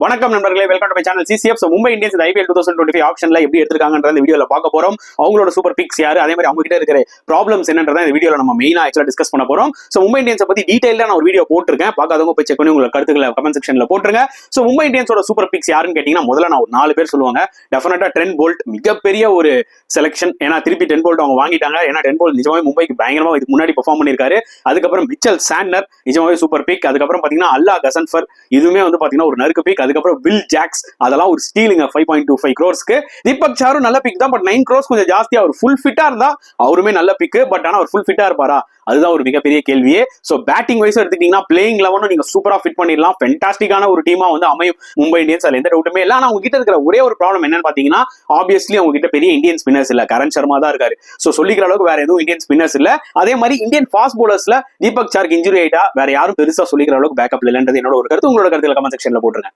வணக்கம் நண்பர்களே, welcome to my channel CCF. Mumbai Indians IPL 2025 ஆப்ஷன்ல எப்படி எடுத்திருக்காங்கன்ற இந்த வீடியோல பார்க்க போறோம். அவங்களோட சூப்பர் பிக்ஸ் யாரு, அதே மாதிரி அவங்க கிட்ட இருக்கிற ப்ராப்ளம்ஸ் என்னன்றத இந்த வீடியோல நம்ம மெயினா ஆக்சுவலா டிஸ்கஸ் பண்ண போறோம். மும்பை இந்தியன்ஸ் பத்தி டீடைலா நான் ஒரு வீடியோ போட்டிருக்கேன். பார்க்காதவங்க போய் செக் பண்ணி உங்க கருத்துக்களை கமெண்ட் செக்ஷன்ல போட்டுருங்க. மும்பை இந்தியன்ஸோட சூப்பர் பிக்ஸ் யாருன்னு கேட்டீங்கன்னா, முதல்ல நான் ஒரு 4 பேர் சொல்லுவாங்க. டெஃபினட்டா ட்ரெண்ட் போல்ட் மிகப்பெரிய ஒரு செலக்ஷன். ஏன்னா திருப்பி ட்ரெண்ட் போல்ட் அவங்க வாங்கிட்டாங்க. ஏன்னா ட்ரெண்ட் போல்ட் நிஜமாவே மும்பைக்கு பயங்கரமா இதுக்கு முன்னாடி பெர்ஃபார்ம் பண்ணிருக்காரு. அதுக்கப்புறம் மிச்சல் சாண்ட்னர் நிஜமாவே சூப்பர் பிக். அதுக்கப்புறம் பாத்தீங்கன்னா அல்லா கசன்ஃபர், இதுவுமே வந்து பாத்தீங்கன்னா ஒரு நறுக்கு பிக். அதுக்கப்புறம் வில் ஜாக்ஸ், அதெல்லாம் ஒரு ஸ்டீலிங் 5.25 crores. தீபக் சாரு நல்ல பிக் தான், பட் 9 crores கொஞ்சம் ஜாஸ்தியா. அவர் ஃபுல் ஃபிட்டா இருந்தா அவருமே நல்ல பிக், பட் ஆனா அவர் ஃபுல் ஃபிட்டா இருப்பாரா, அதுதான் ஒரு மிகப்பெரிய கேள்வியே. சோ பேட்டிங் வைஸ் எடுத்துக்கிட்டீங்கன்னா பிளேயிங் 11 நீங்க சூப்பரா ஃபிட் பண்ணிடலாம். ஃபென்டாஸ்டிக்கான ஒரு டீமா வந்து அமையும் மும்பை இந்தியன்ஸ், அதுல எந்த டவுட்டுமே இல்ல. ஆனா அவங்க கிட்ட இருக்கிற ஒரே ஒரு ப்ராப்ளம் என்னன்னு பாத்தீங்கன்னா, ஆப்வியஸ்லி அவங்க கிட்ட பெரிய இந்தியன் ஸ்பின்னர்ஸ் இல்ல. கரண் சர்மா தான் இருக்காரு. சோ சொல்லிக்கிற அளவுக்கு வேற எதுவும் இந்தியன் ஸ்பின்னர்ஸ் இல்ல. அதே மாதிரி இந்தியன் ஃபாஸ்ட் பவுலர்ஸ்ல தீபக் சாருக்கு இன்ஜுரி ஆயிட்டா வேற யாரும் பெருசா சொல்லிக்கிற அளவுக்கு பேக்கப் இல்லன்றது என்னோட ஒரு கருத்து. உங்களோட கருத்துல கமெண்ட் செக்ஷன்ல போட்டுருங்க.